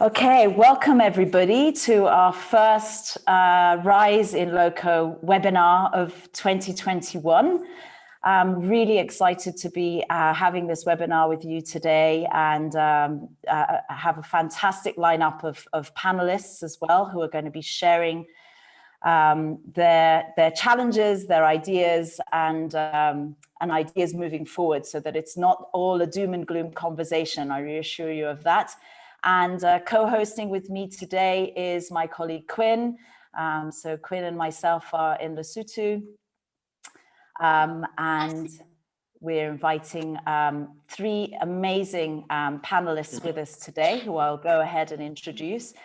Okay, welcome everybody to our first Rise in Loco webinar of 2021. I'm really excited to be having this webinar with you today and have a fantastic lineup of panelists as well who are going to be sharing their challenges, their ideas, and ideas moving forward, so that it's not all a doom and gloom conversation. I reassure you of that. And co-hosting with me today is my colleague Quinn. So Quinn and myself are in Lesotho, and we're inviting three amazing panelists with us today, who I'll go ahead and introduce.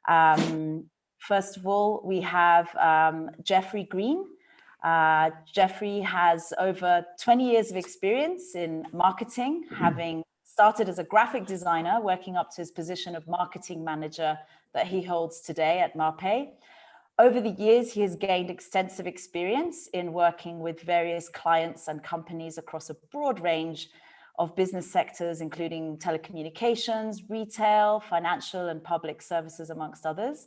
First of all, we have Jeffrey Green. Jeffrey has over 20 years of experience in marketing, having started as a graphic designer, working up to his position of marketing manager that he holds today at Marpay. Over the years, he has gained extensive experience in working with various clients and companies across a broad range of business sectors, including telecommunications, retail, financial, and public services, amongst others.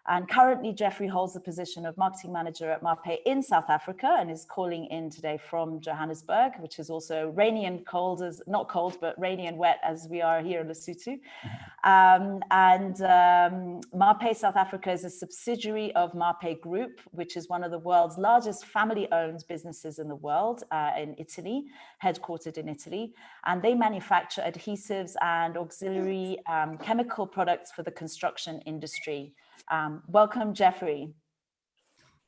And currently, Jeffrey holds the position of marketing manager at Marpay in South Africa and is calling in today from Johannesburg, which is also rainy and cold, not cold, but rainy and wet as we are here in Lesotho. Marpay South Africa is a subsidiary of Marpay Group, which is one of the world's largest family-owned businesses in the world, in Italy, headquartered in Italy. And they manufacture adhesives and auxiliary chemical products for the construction industry. Welcome, Jeffrey.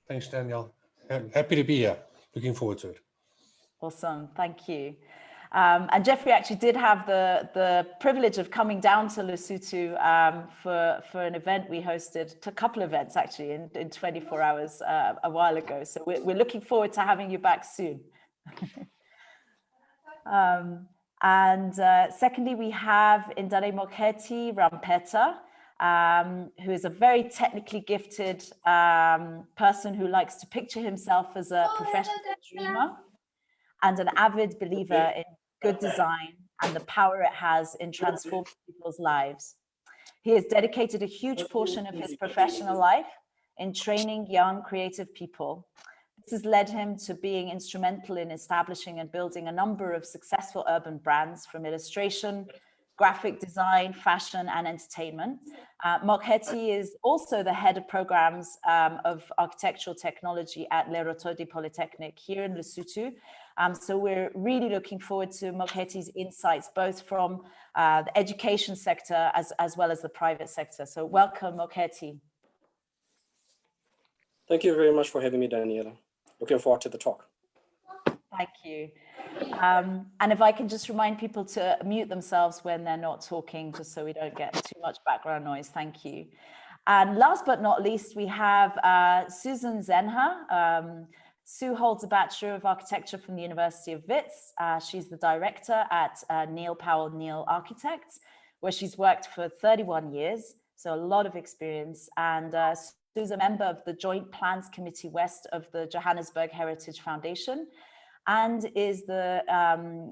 Thanks, Danielle. I'm happy to be here. Looking forward to it. Awesome. Thank you. And Jeffrey actually did have the privilege of coming down to Lesotho for an event we hosted, a couple of events actually in 24 hours a while ago. So we're looking forward to having you back soon. Secondly, we have Indale Mokhethi Rampeta, who is a very technically gifted person who likes to picture himself as a professional dreamer and an avid believer in good design and the power it has in transforming people's lives. He has dedicated a huge portion of his professional life in training young creative people. This has led him to being instrumental in establishing and building a number of successful urban brands, from illustration, graphic design, fashion, and entertainment. Mokhethi is also the head of programs of architectural technology at Le Rotodi Polytechnic here in Lesotho. So we're really looking forward to Mokheti's insights, both from the education sector as well as the private sector. So welcome, Mokhethi. Thank you very much for having me, Daniela. Looking forward to the talk. Thank you. And if I can just remind people to mute themselves when they're not talking, just so we don't get too much background noise. Thank you. And last but not least, we have Susan Zenha. Sue holds a Bachelor of Architecture from the University of Wits. She's the director at Neil Powell Neil Architects, where she's worked for 31 years, so a lot of experience. And Sue's a member of the Joint Plans Committee West of the Johannesburg Heritage Foundation, and is the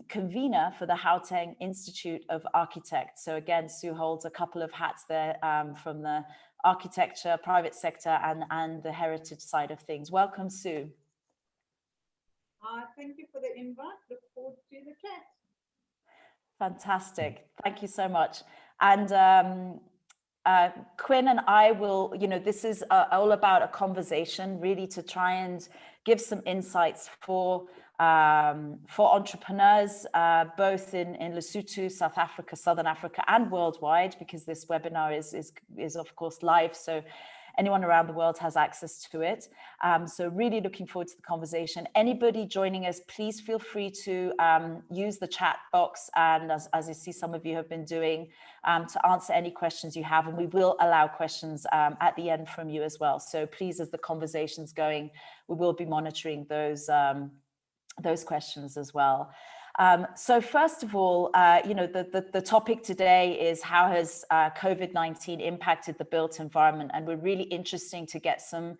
convener for the Gauteng Institute of Architects. So again, Sue holds a couple of hats there from the architecture, private sector, and the heritage side of things. Welcome, Sue. Thank you for the invite. Look forward to the chat. Fantastic. Thank you so much. And Quinn and I will, this is all about a conversation, really, to try and give some insights for entrepreneurs, both in Lesotho, South Africa, Southern Africa, and worldwide, because this webinar is of course live, so anyone around the world has access to it. So really looking forward to the conversation. Anybody joining us, please feel free to use the chat box, and as I see some of you have been doing, to answer any questions you have, and we will allow questions at the end from you as well. So please, as the conversation's going, we will be monitoring those questions as well. So first of all, the topic today is how has COVID-19 impacted the built environment, and we're really interesting to get some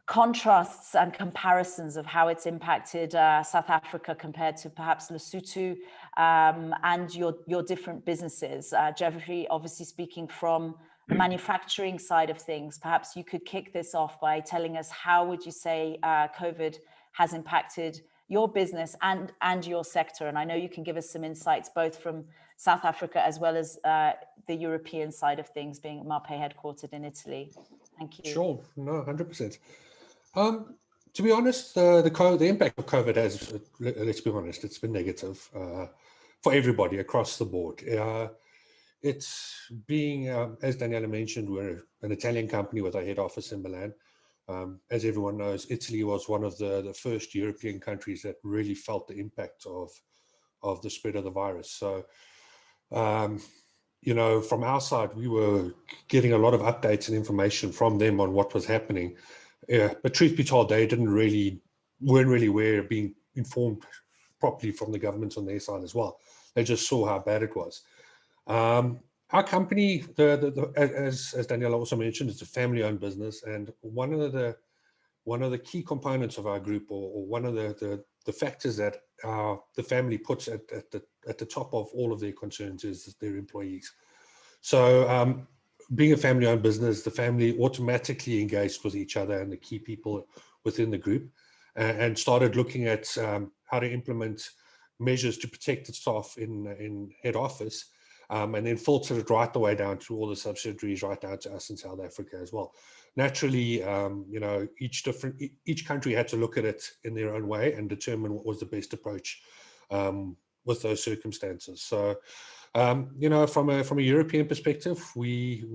contrasts and comparisons of how it's impacted South Africa compared to perhaps Lesotho, and your different businesses. Jeffrey, obviously speaking from the manufacturing side of things, perhaps you could kick this off by telling us how would you say COVID has impacted your business and your sector? And I know you can give us some insights both from South Africa as well as the European side of things, being Marpe headquartered in Italy. Thank you. Sure, no, 100%. To be honest, the impact of COVID has, let's be honest, it's been negative for everybody across the board. It's being, as Daniela mentioned, we're an Italian company with our head office in Milan. As everyone knows, Italy was one of the first European countries that really felt the impact of the spread of the virus. So, you know, from our side, we were getting a lot of updates and information from them on what was happening. But truth be told, they weren't really aware of being informed properly from the governments on their side as well. They just saw how bad it was. Our company, as Daniela also mentioned, it's a family-owned business, and one of the key components of our group, or one of the factors that the family puts at the top of all of their concerns is their employees. So being a family-owned business, the family automatically engaged with each other and the key people within the group, and started looking at how to implement measures to protect the staff in head office, and then filtered it right the way down to all the subsidiaries, right down to us in South Africa as well. Naturally, you know, each country had to look at it in their own way and determine what was the best approach with those circumstances. So, you know, from a European perspective, we've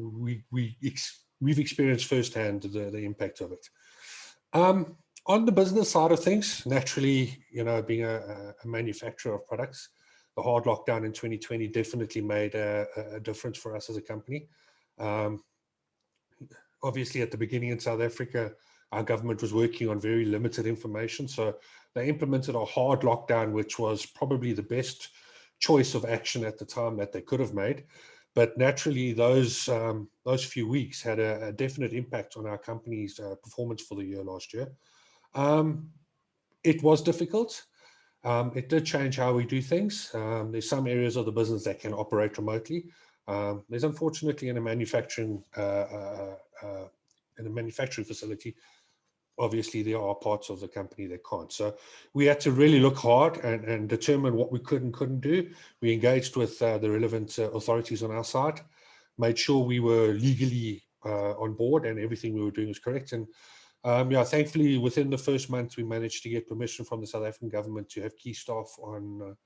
experienced firsthand the impact of it. On the business side of things, naturally, you know, being a manufacturer of products, the hard lockdown in 2020 definitely made a difference for us as a company. Obviously, at the beginning in South Africa, our government was working on very limited information. So they implemented a hard lockdown, which was probably the best choice of action at the time that they could have made. But naturally, those few weeks had a definite impact on our company's performance for the year last year. It was difficult. It did change how we do things. There's some areas of the business that can operate remotely. There's unfortunately in a manufacturing facility, obviously there are parts of the company that can't. So we had to really look hard and determine what we could and couldn't do. We engaged with the relevant authorities on our side, made sure we were legally on board and everything we were doing was correct. And yeah, thankfully, within the first month, we managed to get permission from the South African government to have key staff on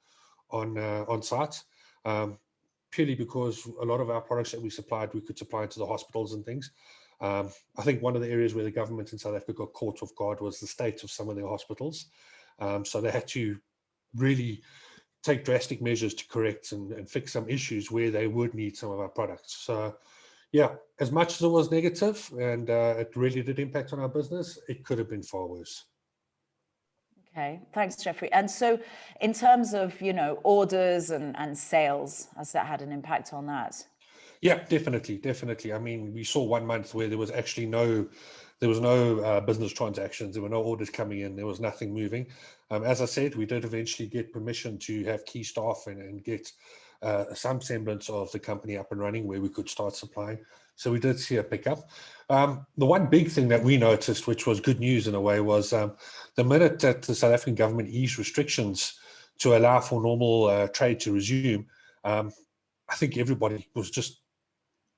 site, purely because a lot of our products that we supplied, we could supply to the hospitals and things. I think one of the areas where the government in South Africa got caught off guard was the state of some of their hospitals. So they had to really take drastic measures to correct and fix some issues where they would need some of our products. So yeah, as much as it was negative and it really did impact on our business, it could have been far worse. Okay, thanks, Jeffrey. And so in terms of, you know, orders and sales, has that had an impact on that? Yeah, definitely. I mean, we saw 1 month where there was actually no business transactions. There were no orders coming in. There was nothing moving. As I said, we did eventually get permission to have key staff and get some semblance of the company up and running where we could start supplying. So we did see a pickup. The one big thing that we noticed, which was good news in a way, was the minute that the South African government eased restrictions to allow for normal trade to resume, I think everybody was just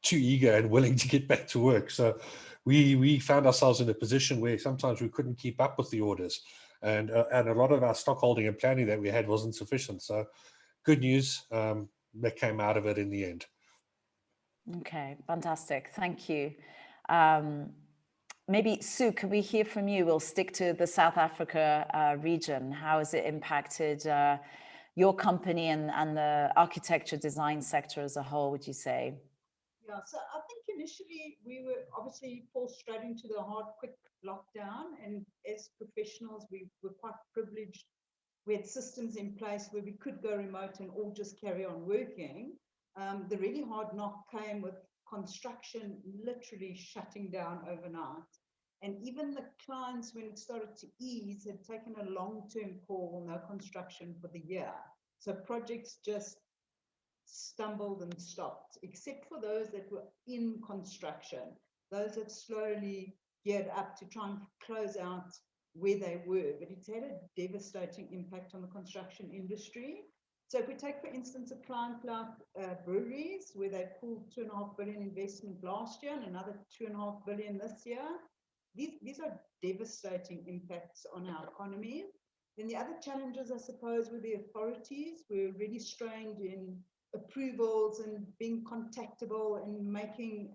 too eager and willing to get back to work. So we found ourselves in a position where sometimes we couldn't keep up with the orders, and a lot of our stock holding and planning that we had wasn't sufficient. So good news that came out of it in the end. Okay, fantastic. Thank you. Maybe Sue, could we hear from you? We'll stick to the South Africa region. How has it impacted your company and the architecture design sector as a whole, would you say? Yeah, so I think initially we were obviously forced straight into the hard, quick lockdown. And as professionals, we were quite privileged. We had systems in place where we could go remote and all just carry on working. The really hard knock came with construction literally shutting down overnight. And even the clients, when it started to ease, had taken a long-term call, no construction for the year. So projects just stumbled and stopped, except for those that were in construction. Those have slowly geared up to try and close out where they were, but it's had a devastating impact on the construction industry. So if we take, for instance, a client like breweries, where they pulled $2.5 billion investment last year and another $2.5 billion this year, these are devastating impacts on our economy. Then the other challenges, I suppose, with the authorities, we're really strained in approvals and being contactable and making,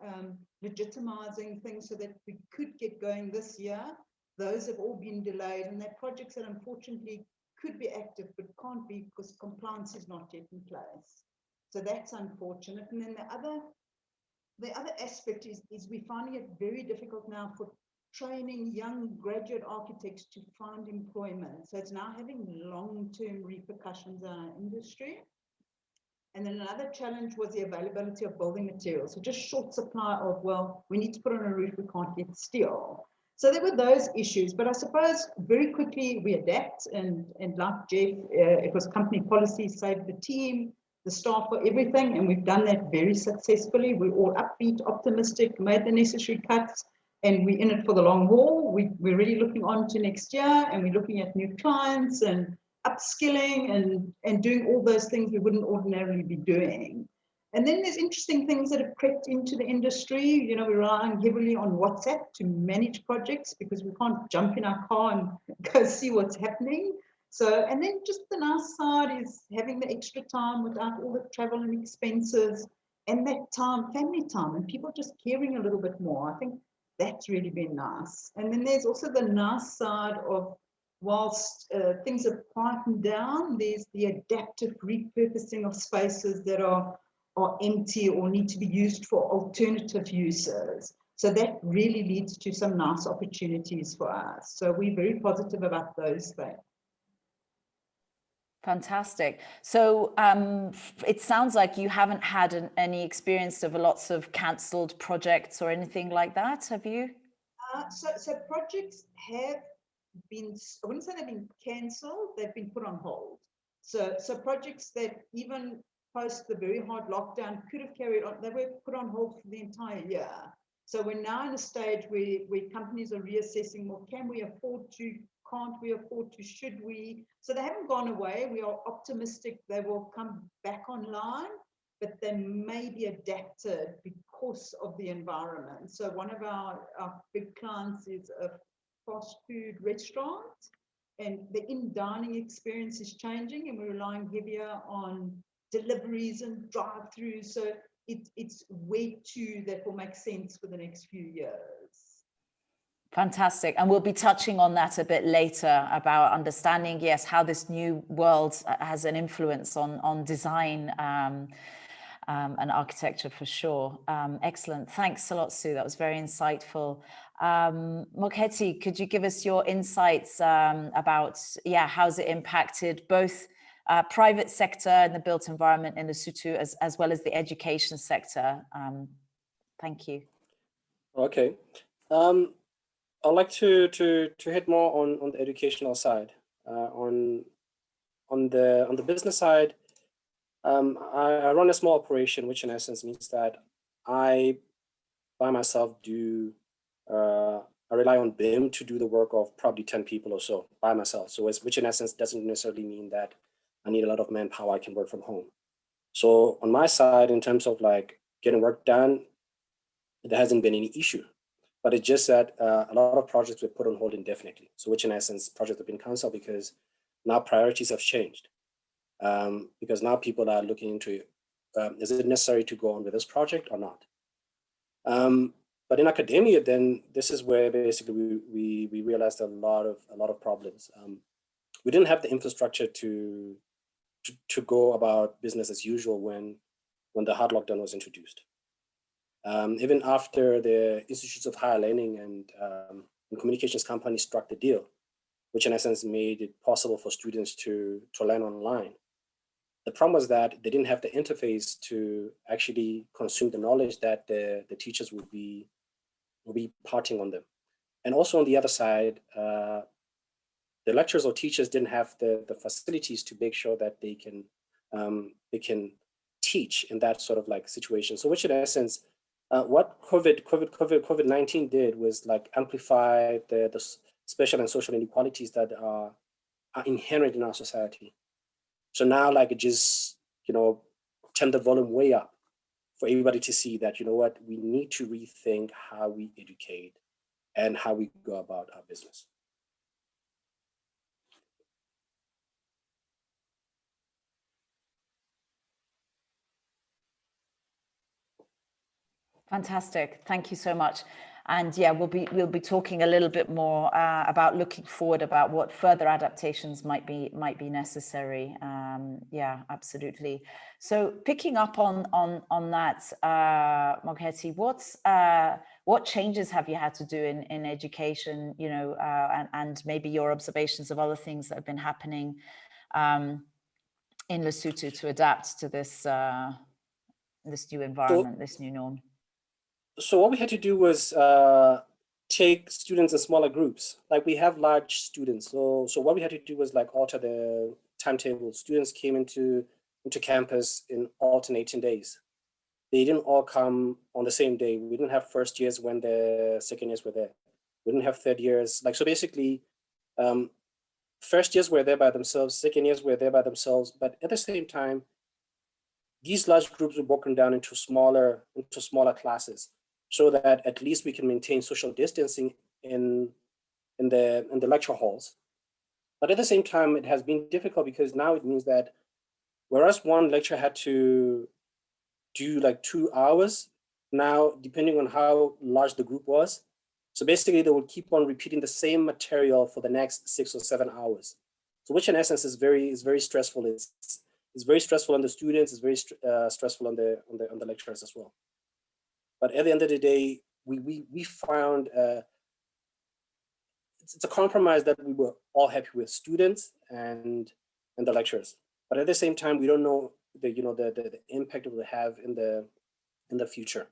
legitimizing things so that we could get going this year. Those have all been delayed, and they're projects that unfortunately could be active but can't be because compliance is not yet in place. So that's unfortunate. And then the other aspect is we're finding it very difficult now for training young graduate architects to find employment. So it's now having long-term repercussions on our industry. And then another challenge was the availability of building materials. So just short supply of, well, we need to put on a roof, we can't get steel. So there were those issues, but I suppose very quickly we adapt, and like Jeff, it was company policy, save the team, the staff, for everything, and we've done that very successfully. We're all upbeat, optimistic, made the necessary cuts, and we're in it for the long haul. We're really looking on to next year, and we're looking at new clients and upskilling and doing all those things we wouldn't ordinarily be doing. And then there's interesting things that have crept into the industry. You know, we're relying heavily on WhatsApp to manage projects because we can't jump in our car and go see what's happening. So, and then just the nice side is having the extra time without all the travel and expenses, and that time, family time, and people just caring a little bit more. I think that's really been nice. And then there's also the nice side of, whilst things have quietened down, there's the adaptive repurposing of spaces that are empty or need to be used for alternative uses. So that really leads to some nice opportunities for us. So we're very positive about those things. Fantastic. So it sounds like you haven't had any experience of lots of cancelled projects or anything like that, have you? So projects have been, I wouldn't say they've been cancelled, they've been put on hold. So projects that even post the very hard lockdown could have carried on, they were put on hold for the entire year. So we're now in a stage where companies are reassessing, well, can we afford to, can't we afford to, should we? So they haven't gone away. We are optimistic they will come back online, but they may be adapted because of the environment. So one of our big clients is a fast food restaurant, and the in-dining experience is changing, and we're relying heavier on deliveries and drive-throughs. So it's way too that will make sense for the next few years. Fantastic. And we'll be touching on that a bit later about understanding, yes, how this new world has an influence on design and architecture for sure. Excellent. Thanks a lot, Sue. That was very insightful. Mokheti, could you give us your insights about, how's it impacted both private sector and the built environment in Lesotho as well as the education sector? Thank you. Okay. I'd like to hit more on the educational side. On the business side, I run a small operation, which in essence means that I, by myself, I rely on BIM to do the work of probably 10 people or so by myself. So which in essence doesn't necessarily mean that I need a lot of manpower. I can work from home. So on my side, in terms of like getting work done, there hasn't been any issue. But it's just that a lot of projects were put on hold indefinitely. So which in essence, projects have been canceled because now priorities have changed. Because now people are looking into, is it necessary to go on with this project or not? But in academia, then this is where basically we realized a lot of problems. We didn't have the infrastructure to go about business as usual when the hard lockdown was introduced. Even after the Institutes of Higher Learning and communications companies struck the deal, which in essence made it possible for students to learn online. The problem was that they didn't have the interface to actually consume the knowledge that the teachers would be imparting on them. And also on the other side, the lecturers or teachers didn't have the facilities to make sure that they can teach in that sort of like situation. So which in essence, what COVID-19 did was like amplify the special and social inequalities that are inherent in our society. So now like it just, turn the volume way up for everybody to see that, what, we need to rethink how we educate and how we go about our business. Fantastic. Thank you so much. And yeah, we'll be talking a little bit more about looking forward, about what further adaptations might be necessary. Yeah, absolutely. So picking up on that, Mokheti, what changes have you had to do in education? And maybe your observations of other things that have been happening in Lesotho to adapt to this this new environment, this new norm. So what we had to do was take students in smaller groups. Like we have large students. So what we had to do was like alter the timetable. Students came into campus in alternating days. They didn't all come on the same day. We didn't have first years when the second years were there. We didn't have third years. So basically, first years were there by themselves, second years were there by themselves. But at the same time, these large groups were broken down into smaller classes, so that at least we can maintain social distancing in the lecture halls. But at the same time, it has been difficult because now it means that whereas one lecture had to do like 2 hours, now depending on how large the group was, so basically they will keep on repeating the same material for the next 6 or 7 hours. So which in essence is very stressful. It's very stressful on the students. It's very stressful on the lecturers as well. But at the end of the day, we found it's a compromise that we were all happy with, students and the lecturers. But at the same time, we don't know the impact it will have in the future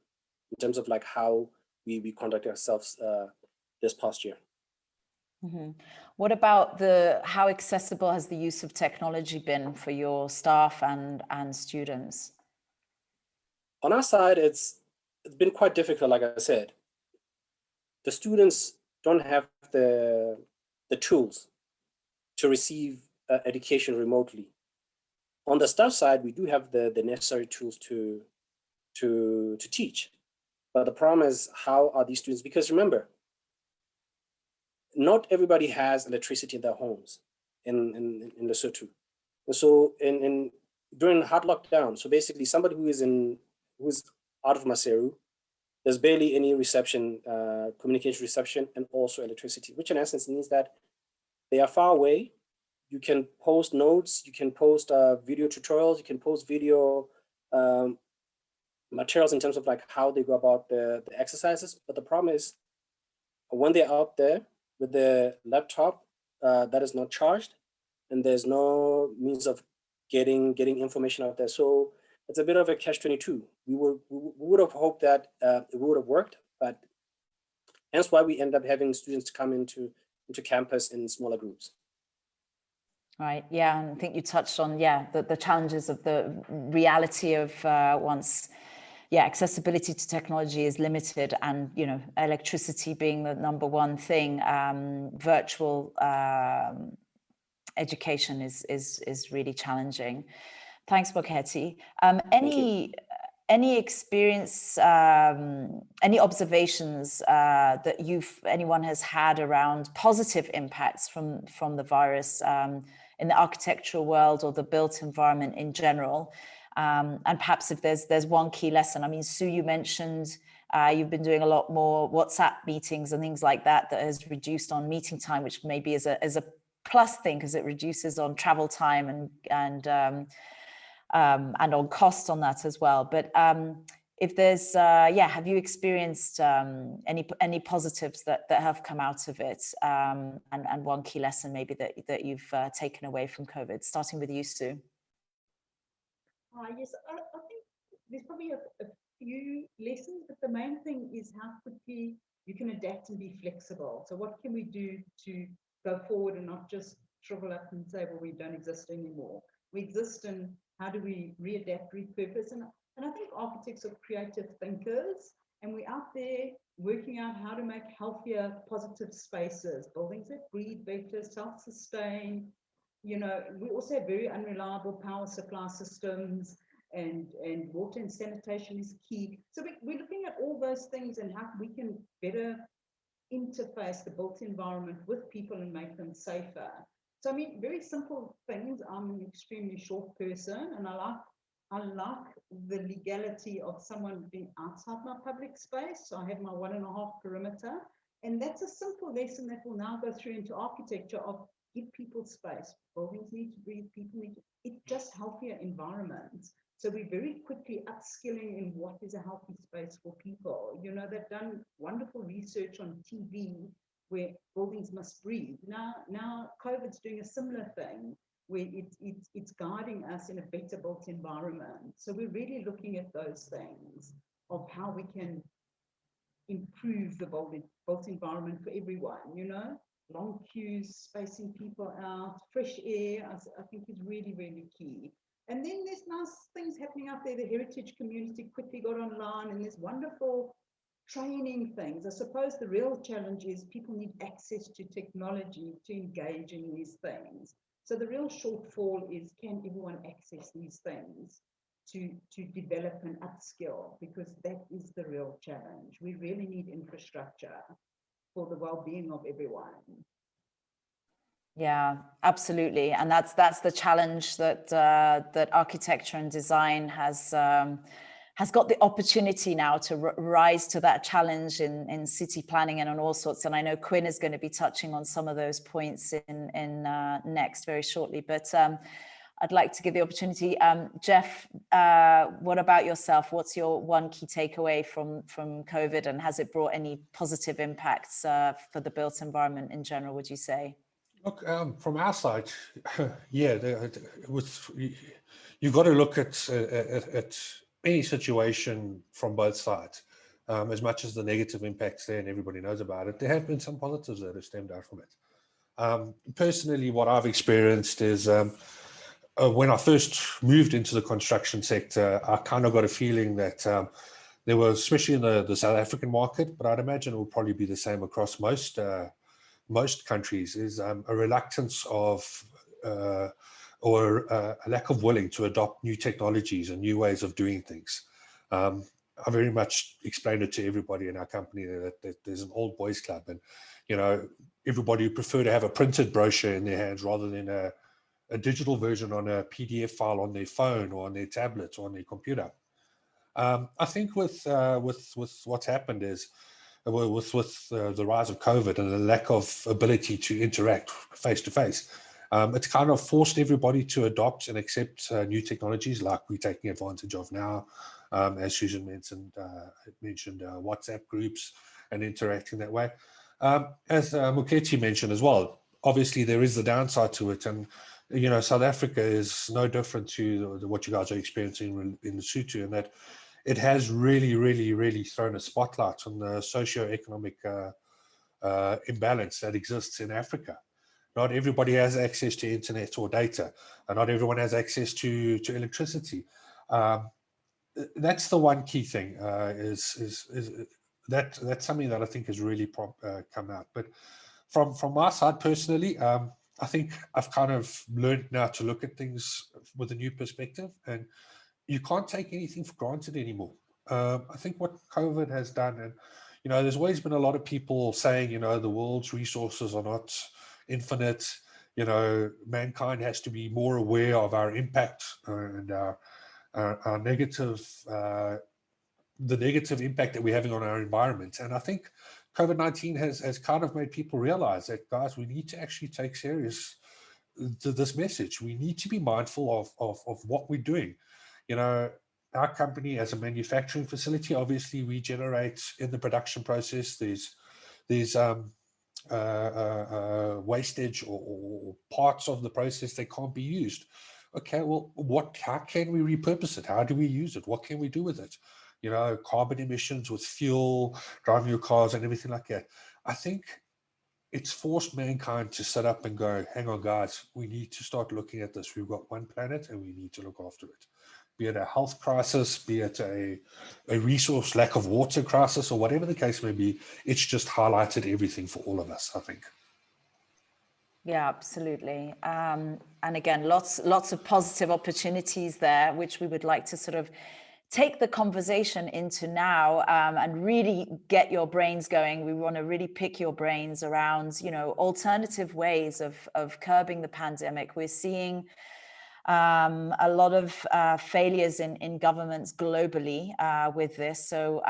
in terms of like how we conduct ourselves this past year. Mm-hmm. What about how accessible has the use of technology been for your staff and students? On our side, it's been quite difficult, like I said. The students don't have the tools to receive education remotely. On the staff side, we do have the necessary tools to teach. But the problem is, how are these students? Because remember, not everybody has electricity in their homes in Lesotho. And so during hard lockdown, so basically somebody who's out of Maseru, there's barely any reception, communication reception, and also electricity, which in essence means that they are far away. You can post notes, you can post video tutorials, you can post video materials in terms of like how they go about the exercises. But the problem is, when they're out there with the laptop that is not charged, and there's no means of getting information out there. So it's a bit of a catch-22. We would have hoped that it would have worked, but hence why we end up having students come into campus in smaller groups. Right. Yeah, and I think you touched on the challenges of the reality of once accessibility to technology is limited, and electricity being the number one thing. Virtual education is really challenging. Thanks, Mokheti. Any experience, any observations that anyone has had around positive impacts from the virus in the architectural world or the built environment in general? And perhaps if there's one key lesson. I mean, Sue, you mentioned you've been doing a lot more WhatsApp meetings and things like that has reduced on meeting time, which maybe is a plus thing because it reduces on travel time and on cost on that as well. But if there's, have you experienced any positives that have come out of it, and one key lesson maybe that you've taken away from COVID, starting with you, Sue? Yes, I think there's probably a few lessons, but the main thing is how quickly you can adapt and be flexible. So what can we do to go forward and not just shrivel up and say, well, we don't exist anymore. We exist, and how do we readapt, repurpose? And I think architects are creative thinkers, and we're out there working out how to make healthier, positive spaces, buildings that breathe better, self-sustain. You know, we also have very unreliable power supply systems, and water and sanitation is key. So we're looking at all those things and how we can better interface the built environment with people and make them safer. So I mean, very simple things. I'm an extremely short person, and I like the legality of someone being outside my public space. So I have my 1.5 perimeter, and that's a simple lesson that will now go through into architecture of give people space. Buildings need to breathe, people need to, it's just healthier environments. So we're very quickly upskilling in what is a healthy space for people. You know, they've done wonderful research on TV where buildings must breathe. Now COVID's doing a similar thing where it's guiding us in a better built environment. So we're really looking at those things of how we can improve the built environment for everyone, you know, long queues, spacing people out, fresh air, I think is really, really key. And then there's nice things happening out there. The heritage community quickly got online, and there's wonderful training things. I suppose the real challenge is people need access to technology to engage in these things. So the real shortfall is, can everyone access these things to develop and upskill? Because that is the real challenge. We really need infrastructure for the well-being of everyone. Yeah, absolutely, and that's the challenge that that architecture and design has got the opportunity now to rise to that challenge in city planning and on all sorts. And I know Quinn is going to be touching on some of those points in next very shortly. But I'd like to give the opportunity. Jeff, what about yourself? What's your one key takeaway from COVID, and has it brought any positive impacts for the built environment in general, would you say? Look, from our side, yeah, you've got to look at any situation from both sides. As much as the negative impacts there, and everybody knows about it, there have been some positives that have stemmed out from it. Personally, what I've experienced is when I first moved into the construction sector, I kind of got a feeling that there was, especially in the South African market, but I'd imagine it will probably be the same across most countries, is a reluctance of or a lack of willing to adopt new technologies and new ways of doing things. I very much explained it to everybody in our company that there's an old boys club, and you know, everybody would prefer to have a printed brochure in their hands rather than a digital version on a PDF file on their phone or on their tablet or on their computer. I think with what's happened is, with the rise of COVID and the lack of ability to interact face to face, it's kind of forced everybody to adopt and accept new technologies like we're taking advantage of now. As Susan mentioned WhatsApp groups and interacting that way. As Muketi mentioned as well, obviously there is the downside to it, and you know, South Africa is no different to what you guys are experiencing in Lesotho, and that it has really thrown a spotlight on the socio-economic imbalance that exists in Africa. Not everybody has access to internet or data, and not everyone has access to electricity. That's the one key thing. That's something that I think has really come out. But from my side personally, I think I've kind of learned now to look at things with a new perspective, and you can't take anything for granted anymore. I think what COVID has done, and you know, there's always been a lot of people saying, you know, the world's resources are not infinite. You know, mankind has to be more aware of our impact and our negative, the negative impact that we're having on our environment. And I think COVID-19 has kind of made people realize that, guys, we need to actually take serious this message. We need to be mindful of what we're doing. You know, our company as a manufacturing facility, obviously we generate in the production process, there's wastage or parts of the process that can't be used. Okay, well, how can we repurpose it? How do we use it? What can we do with it? You know, carbon emissions with fuel, driving your cars and everything like that. I think it's forced mankind to sit up and go, hang on, guys, we need to start looking at this. We've got one planet and we need to look after it. Be it a health crisis, be it a resource lack of water crisis, or whatever the case may be, it's just highlighted everything for all of us, I think. Yeah, absolutely. And again, lots of positive opportunities there, which we would like to sort of take the conversation into now, and really get your brains going. We want to really pick your brains around, alternative ways of curbing the pandemic. We're seeing a lot of failures in governments globally with this. So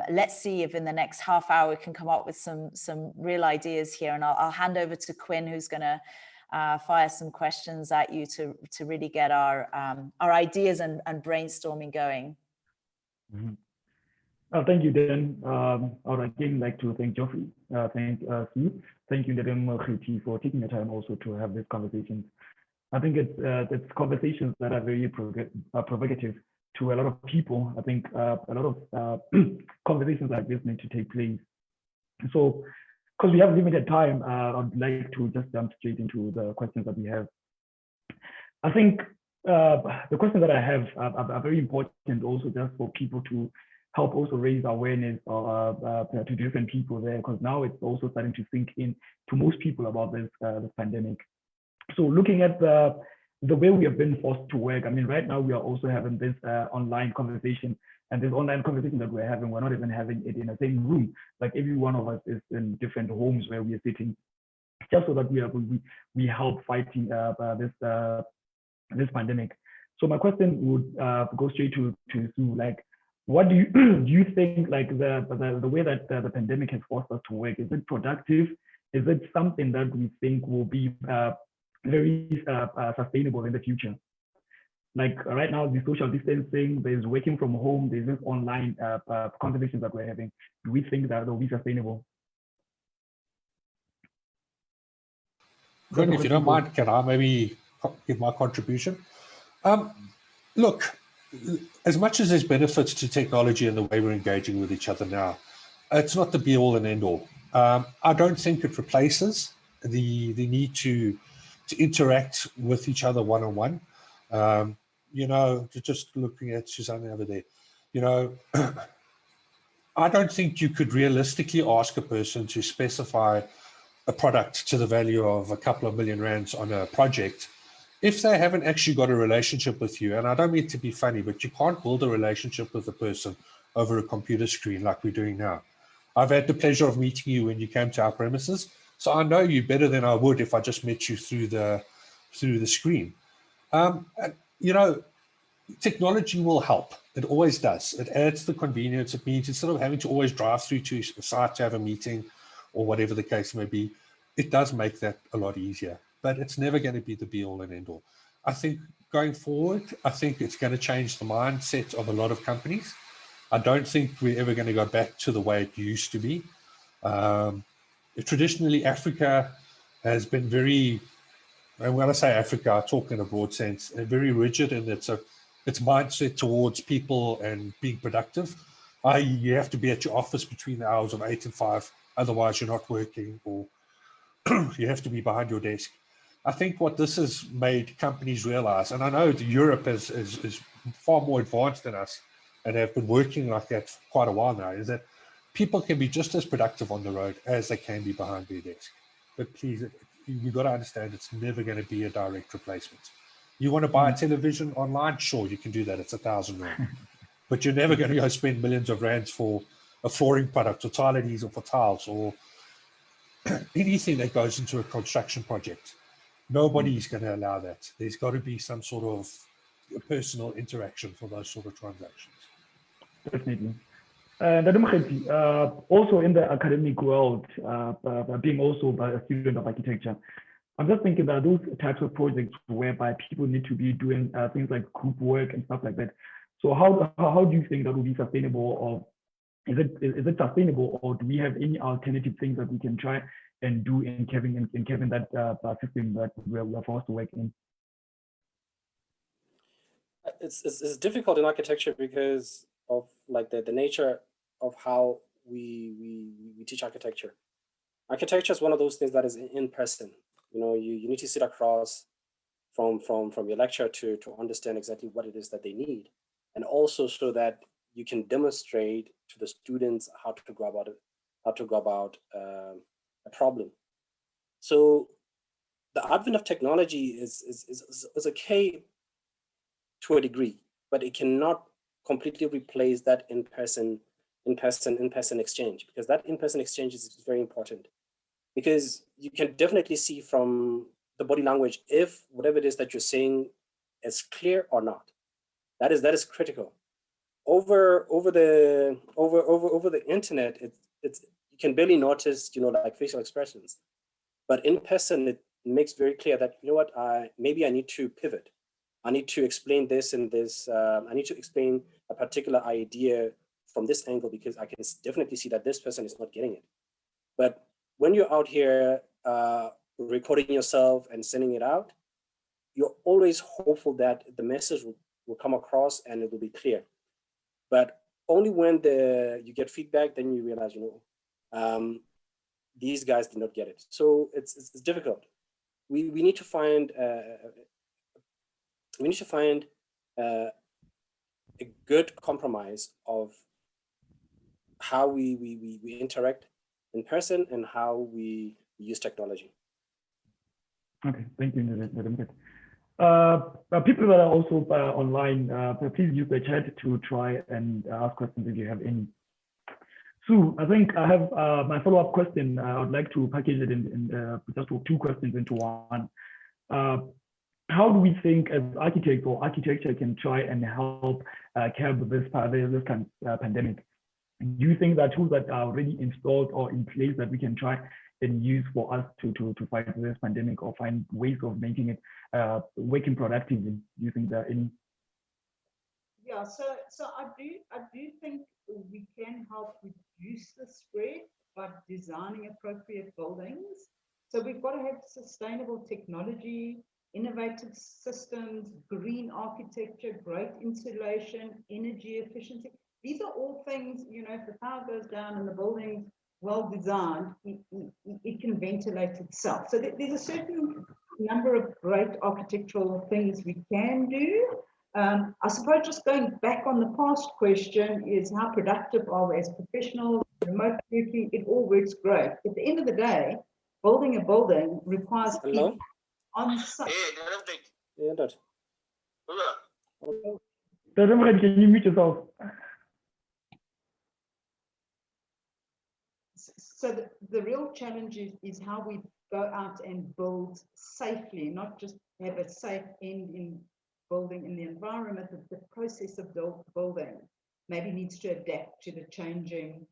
let's see if in the next half hour we can come up with some real ideas here. And I'll hand over to Quinn, who's going to fire some questions at you to really get our ideas and brainstorming going. Thank you, Dan. I would again like to thank Geoffrey, thank Sue, thank you, Ndadem for taking the time also to have this conversation. I think it's conversations that are very provocative to a lot of people. I think a lot of conversations like this need to take place. So, because we have limited time, I'd like to just jump straight into the questions that we have. I think the questions that I have are very important also just for people to help also raise awareness to different people there, because now it's also starting to sink in to most people about this pandemic. So looking at the way we have been forced to work, I mean, right now we are also having this online conversation, and this online conversation that we're having, we're not even having it in the same room. Like every one of us is in different homes where we are sitting, just so that we help fighting this pandemic. So my question would go straight to Sue. Like, what do you think? Like the way that the pandemic has forced us to work, is it productive? Is it something that we think will be very sustainable in the future? Like right now, the social distancing, there's working from home, there's this online conversations that we're having. Do we think that will be sustainable? Good, if you don't mind, can I maybe give my contribution? Look, as much as there's benefits to technology and the way we're engaging with each other now, it's not the be all and end all. I don't think it replaces the need to interact with each other one-on-one. Just looking at Susanna over there, I don't think you could realistically ask a person to specify a product to the value of a couple of million rands on a project if they haven't actually got a relationship with you. And I don't mean to be funny, but you can't build a relationship with a person over a computer screen like we're doing now. I've had the pleasure of meeting you when you came to our premises, so I know you better than I would if I just met you through the screen. Technology will help. It always does. It adds the convenience. It means instead of having to always drive through to a site to have a meeting or whatever the case may be, it does make that a lot easier. But it's never going to be the be all and end all. I think going forward, I think it's going to change the mindset of a lot of companies. I don't think we're ever going to go back to the way it used to be. Traditionally, Africa has been very, and when I say Africa, I talk in a broad sense, very rigid in its mindset towards people and being productive. You have to be at your office between the hours of 8 and 5, otherwise you're not working, or you have to be behind your desk. I think what this has made companies realize, and I know Europe is far more advanced than us and have been working like that for quite a while now, is that people can be just as productive on the road as they can be behind their desk. But please, you've got to understand it's never going to be a direct replacement. You want to buy a television online? Sure, you can do that. It's 1,000 rand. But you're never going to go spend millions of rands for a flooring product or tile adhesive for tiles or anything that goes into a construction project. Nobody's going to allow that. There's got to be some sort of personal interaction for those sort of transactions. Definitely. Also in the academic world, being also a student of architecture, I'm just thinking that those types of projects whereby people need to be doing things like group work and stuff like that. So how do you think that will be sustainable, or is it sustainable, or do we have any alternative things that we can try and do in Kevin that system that we are forced to work in? It's difficult in architecture because of like the nature of how we teach architecture. architecture is one of those things that is in person. You know, you need to sit across from your lecturer to understand exactly what it is that they need, and also so that you can demonstrate to the students how to go about it, a problem. So the advent of technology is okay to a degree, but it cannot completely replace that in-person exchange, because that in-person exchange is very important. Because you can definitely see from the body language if whatever it is that you're saying is clear or not. That is critical. Over the internet, you can barely notice, you know, like facial expressions, but in person it makes very clear that, you know what, maybe I need to pivot. I need to explain this and this. I need to explain a particular idea from this angle because I can definitely see that this person is not getting it. But when you're out here recording yourself and sending it out, you're always hopeful that the message will come across and it will be clear. But only when you get feedback, then you realize, you know, these guys did not get it. So it's difficult. We need to find a good compromise of how we interact in person and how we use technology. Okay, thank you, Ndemokhethi. People that are also online, please use the chat to try and ask questions if you have any. Sue, I think I have my follow-up question. I would like to package it in just 2 questions into one. How do we think as architects or architecture can try and help curb this pandemic? Do you think that tools that are already installed or in place that we can try and use for us to fight this pandemic or find ways of making it working productively? Do you think there are any? Yeah, so I do think we can help reduce the spread by designing appropriate buildings. So we've got to have sustainable technology, innovative systems, green architecture, great insulation, energy efficiency. These are all things, you know, if the power goes down and the building's well designed, it can ventilate itself. So there's a certain number of great architectural things we can do. I suppose just going back on the past question is how productive are we as professionals, remote working, it all works great. At the end of the day, building a building requires people on site. Can you mute yourself? So the real challenge is how we go out and build safely, not just have a safe end in building in the environment. The process of building maybe needs to adapt to the changing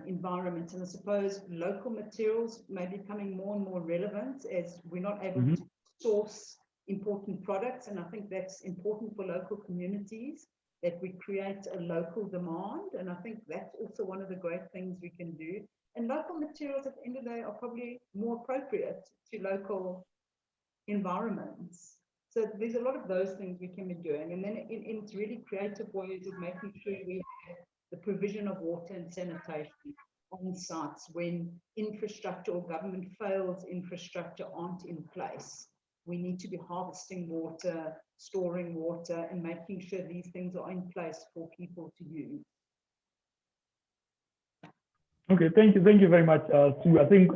environment. And I suppose local materials may be becoming more and more relevant as we're not able to source important products. And I think that's important for local communities, that we create a local demand. And I think that's also one of the great things we can do. And local materials at the end of the day are probably more appropriate to local environments. So there's a lot of those things we can be doing. And then in really creative ways of making sure we have the provision of water and sanitation on sites when infrastructure or government fails infrastructure aren't in place. We need to be harvesting water, storing water, and making sure these things are in place for people to use. Okay, thank you very much, Sue. I think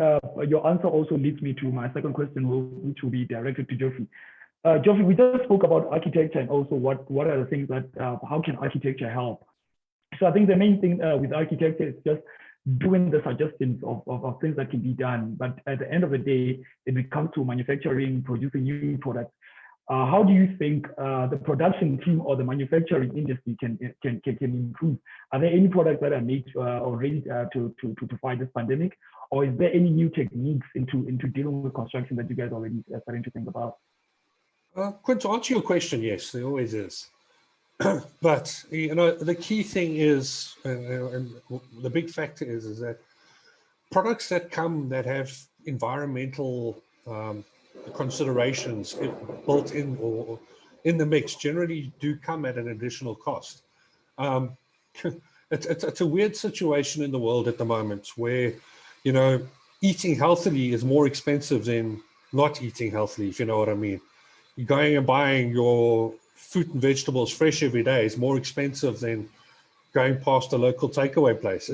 your answer also leads me to my second question, which will be directed to Geoffrey. Geoffrey, we just spoke about architecture and also what are the things that, how can architecture help? So I think the main thing with architecture is just doing the suggestions of things that can be done. But at the end of the day, if it comes to manufacturing, producing new products, how do you think the production team or the manufacturing industry can improve? Are there any products that are made already to fight this pandemic? Or is there any new techniques into dealing with construction that you guys already are starting to think about? Quinn, to answer your question, yes, there always is. But, you know, the key thing is, and the big factor is that products that have environmental considerations built in or in the mix generally do come at an additional cost. It's a weird situation in the world at the moment where, you know, eating healthily is more expensive than not eating healthily, if you know what I mean. You're going and buying your fruit and vegetables fresh every day is more expensive than going past a local takeaway place.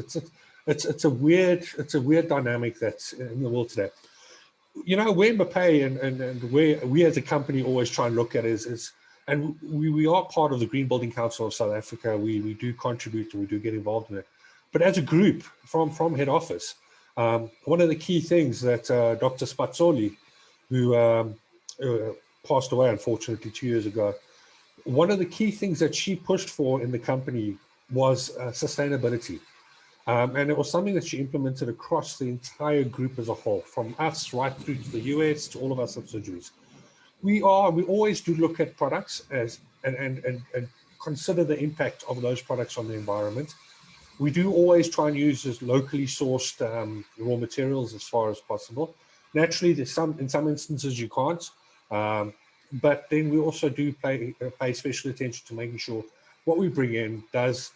It's a weird dynamic that's in the world today. You know, where Mbappe and where we as a company always try and look at is and we are part of the Green Building Council of South Africa. We do contribute and we do get involved in it. But as a group from head office, one of the key things that Dr. Spazzoli, who passed away unfortunately 2 years ago, one of the key things that she pushed for in the company was sustainability. And it was something that she implemented across the entire group as a whole, from us right through to the US to all of our subsidiaries. We always do look at products as and consider the impact of those products on the environment. We do always try and use as locally sourced raw materials as far as possible. Naturally, in some instances you can't, but then we also do pay special attention to making sure what we bring in does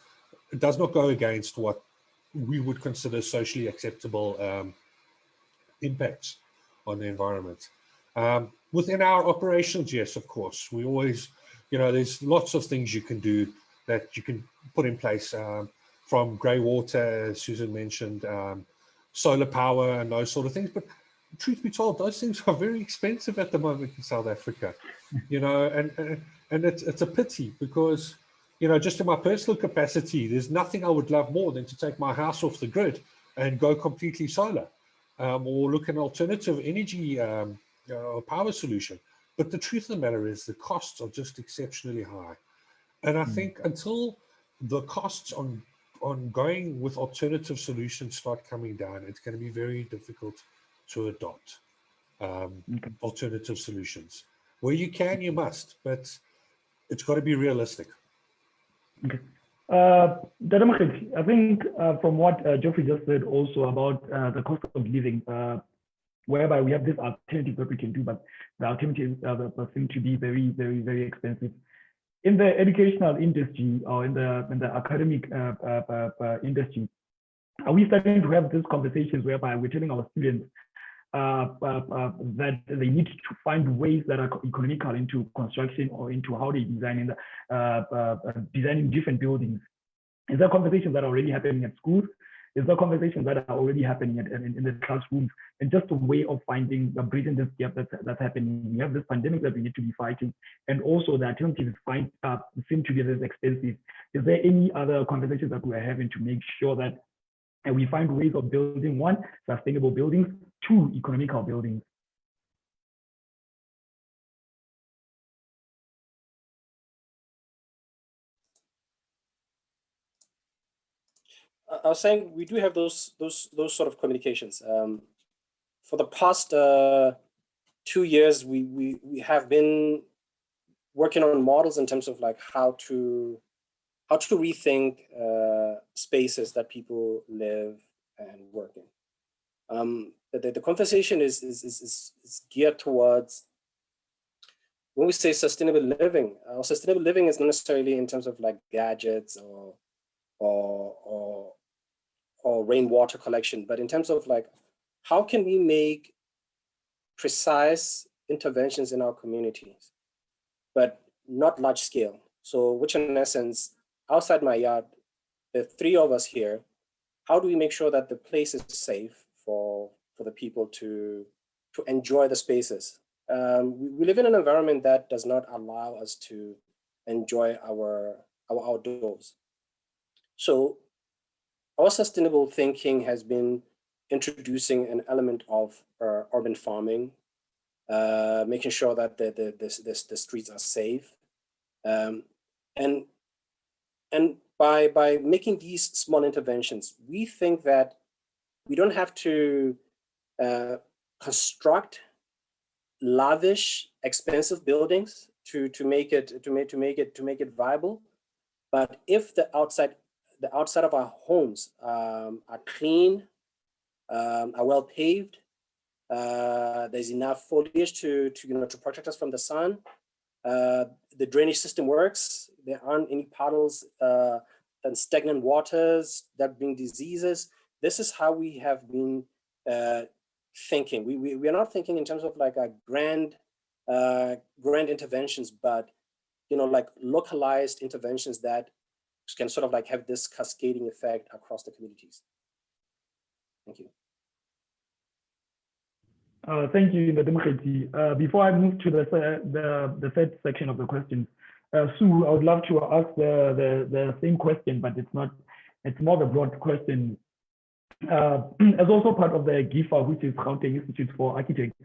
not go against what we would consider socially acceptable impacts on the environment. Within our operations, yes, of course, we always, you know, there's lots of things you can do that you can put in place, from grey water, as Susan mentioned, solar power and those sort of things. But truth be told, those things are very expensive at the moment in South Africa, you know, and it's a pity because, you know, just in my personal capacity, there's nothing I would love more than to take my house off the grid and go completely solar, or look at an alternative energy power solution. But the truth of the matter is the costs are just exceptionally high. And I think until the costs on going with alternative solutions start coming down, it's going to be very difficult to adopt alternative solutions. Where you can, you must, but it's got to be realistic. Okay. I think from what Geoffrey just said also about the cost of living, whereby we have this alternative that we can do, but the alternatives seem to be very, very, very expensive. In the educational industry or in the academic industry, are we starting to have these conversations whereby we're telling our students that they need to find ways that are economical into construction or into how they design designing different buildings? Is there conversations that are already happening at schools? Is there conversations that are already happening in the classrooms? And just a way of finding, bridging this gap that's happening. We have this pandemic that we need to be fighting, and also the alternatives seem to be less expensive. Is there any other conversations that we're having to make sure that we find ways of building, one, sustainable buildings, two, economical buildings? I was saying we do have those sort of communications. For the past 2 years, we have been working on models in terms of like how to rethink spaces that people live and work in. The conversation is geared towards, when we say sustainable living, sustainable living is not necessarily in terms of like gadgets or rainwater collection, but in terms of like, how can we make precise interventions in our communities, but not large scale? So, which in essence, outside my yard, the three of us here, how do we make sure that the place is safe for the people to enjoy the spaces? We live in an environment that does not allow us to enjoy our outdoors. So our sustainable thinking has been introducing an element of urban farming, making sure that the streets are safe, and by making these small interventions, we think that we don't have to construct lavish, expensive buildings to make it viable. But if the outside of our homes are clean, are well paved, there's enough foliage to protect us from the sun, the drainage system works, there aren't any puddles and stagnant waters that bring diseases. This is how we have been thinking. We are not thinking in terms of like a grand interventions, but like localized interventions that can sort of like have this cascading effect across the communities. Thank you. Thank you, Ndadimkheti. Before I move to the third section of the questions, Sue, I would love to ask the same question, but it's more of a broad question. As also part of the GIFA, which is Gauteng Institute for Architects,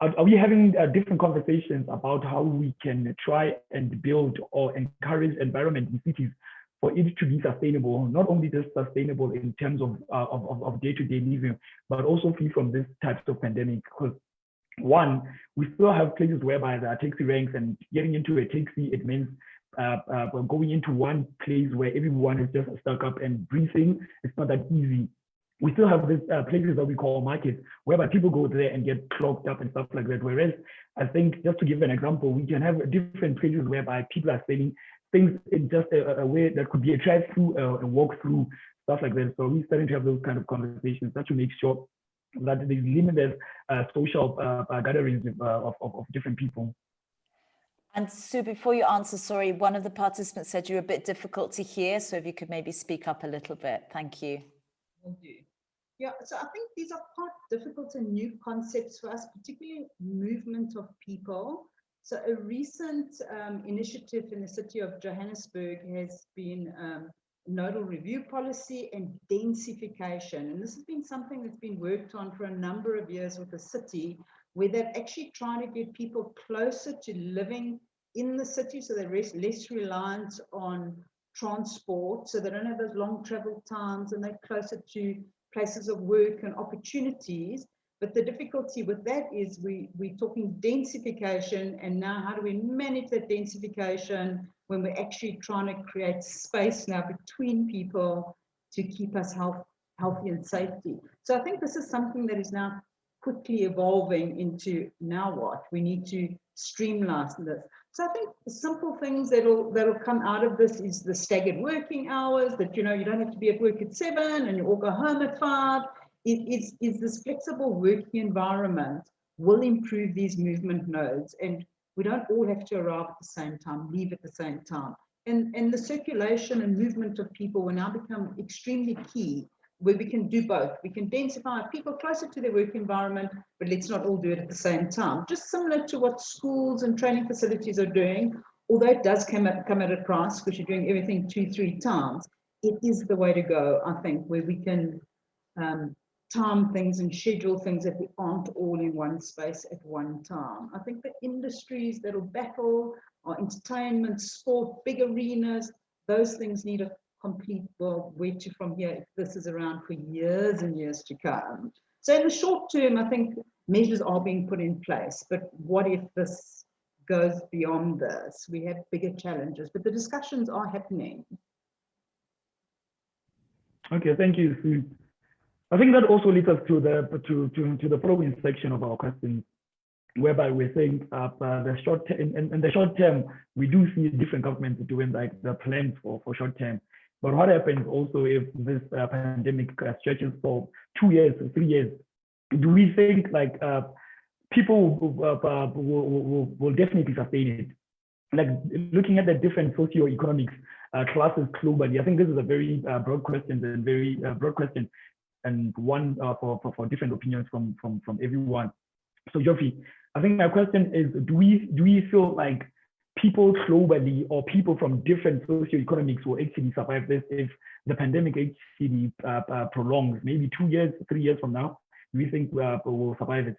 are we having different conversations about how we can try and build or encourage environment in cities for it to be sustainable, not only just sustainable in terms of day-to-day living, but also free from this types of pandemic? Because one, we still have places whereby there are taxi ranks, and getting into a taxi, it means going into one place where everyone is just stuck up and breathing. It's not that easy. We still have these places that we call markets, whereby people go there and get clogged up and stuff like that. Whereas I think, just to give an example, we can have different places whereby people are selling things in just a way that could be a drive-through, a walk-through, stuff like that. So we're starting to have those kind of conversations that to make sure that there's limited social gatherings of different people. And Sue, before you answer, sorry, one of the participants said you're a bit difficult to hear. So if you could maybe speak up a little bit. Thank you. Will do. Yeah, so I think these are quite difficult and new concepts for us, particularly movement of people. So a recent initiative in the city of Johannesburg has been nodal review policy and densification. And this has been something that's been worked on for a number of years with the city, where they're actually trying to get people closer to living in the city, so they're less reliant on transport, so they don't have those long travel times, and they're closer to places of work and opportunities. But the difficulty with that is we're talking densification, and now how do we manage that densification when we're actually trying to create space now between people to keep us healthy and safety. So I think this is something that is now quickly evolving into, now what? We need to streamline this. So I think the simple things that'll come out of this is the staggered working hours, that you don't have to be at work at 7 and you all go home at 5. Is this flexible working environment will improve these movement nodes, and we don't all have to arrive at the same time, leave at the same time. And the circulation and movement of people will now become extremely key, where we can do both. We can densify people closer to their work environment, but let's not all do it at the same time. Just similar to what schools and training facilities are doing, although it does come at a price because you're doing everything 2-3 times. It is the way to go, I think, where we can time things and schedule things that we aren't all in one space at one time. I think the industries that'll battle are entertainment, sport, big arenas. Those things need a complete, well, where to from here if this is around for years and years to come. So in the short term, I think measures are being put in place, but what if this goes beyond this? We have bigger challenges, but the discussions are happening. Okay, thank you, Sue. I think that also leads us to the following section of our questions, whereby we're saying in the short term, we do see different governments doing like the plans for short term. But what happens also if this pandemic stretches for 2 years, 3 years? Do we think like people will definitely sustain it? Like looking at the different socioeconomic classes globally, I think this is a very broad question and one for different opinions from everyone. So Geoffrey, I think my question is, do we feel like people globally or people from different socioeconomics will actually survive this if the pandemic actually prolongs, maybe 2 years, 3 years from now? Do we think we'll survive it?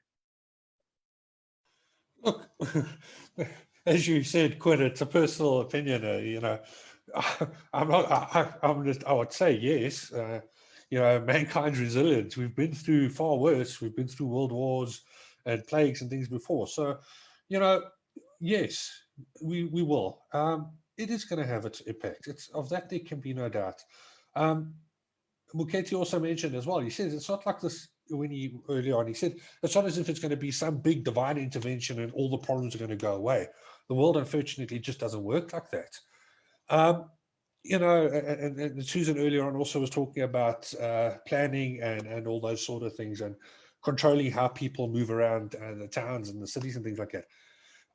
Look, as you said, Quinn, it's a personal opinion. I would say yes. Mankind's resilience. We've been through far worse. We've been through world wars and plagues and things before. So, yes, we will. It is going to have its impact. Of that there can be no doubt. Moketi also mentioned as well. He says it's not like this. Earlier on, he said it's not as if it's going to be some big divine intervention and all the problems are going to go away. The world, unfortunately, just doesn't work like that. And Susan earlier on also was talking about planning and all those sort of things and controlling how people move around the towns and the cities and things like that.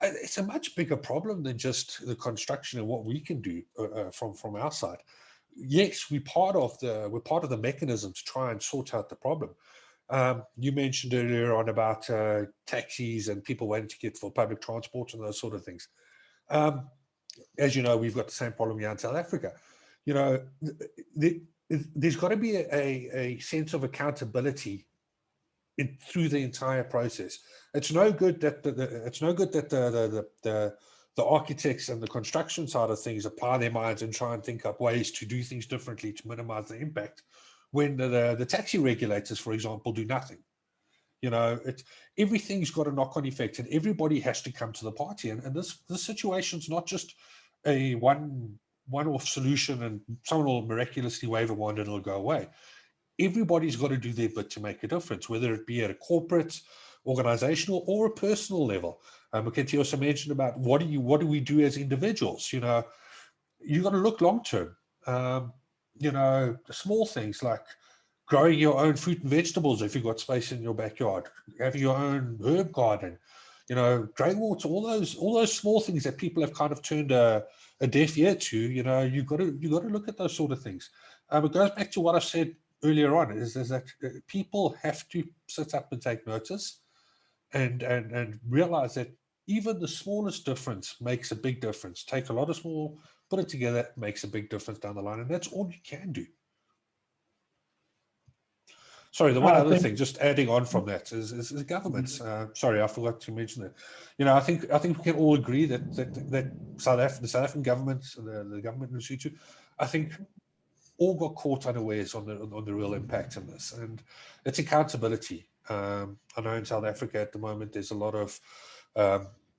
It's a much bigger problem than just the construction and what we can do from our side. Yes, we're part of the mechanism to try and sort out the problem. You mentioned earlier on about taxis and people waiting to get for public transport and those sort of things. As you know, we've got the same problem here in South Africa. You know, there's got to be a sense of accountability through the entire process. It's no good that the architects and the construction side of things apply their minds and try and think up ways to do things differently to minimize the impact, when the taxi regulators, for example, do nothing. You know, everything's got a knock-on effect, and everybody has to come to the party. And this situation's not just a one-off solution and someone will miraculously wave a wand and it'll go away. Everybody's got to do their bit to make a difference, whether it be at a corporate, organizational, or a personal level. Mackenzie also mentioned about what do we do as individuals? You know, you got to look long term. You know, the small things like growing your own fruit and vegetables if you've got space in your backyard, having your own herb garden, you know, drain water, all those small things that people have kind of turned a deaf ear to. You know, you got to look at those sort of things. It goes back to what I said earlier on, is that people have to sit up and take notice and realize that even the smallest difference makes a big difference. Take a lot of small, put it together, makes a big difference down the line, and that's all you can do. Sorry, the one other thing, just adding on from that, is governments. Sorry, I forgot to mention that. You know, I think we can all agree that the South African government, the government in Lesotho, I think all got caught unawares on the real impact of this, and it's accountability. I know in South Africa at the moment there's a lot of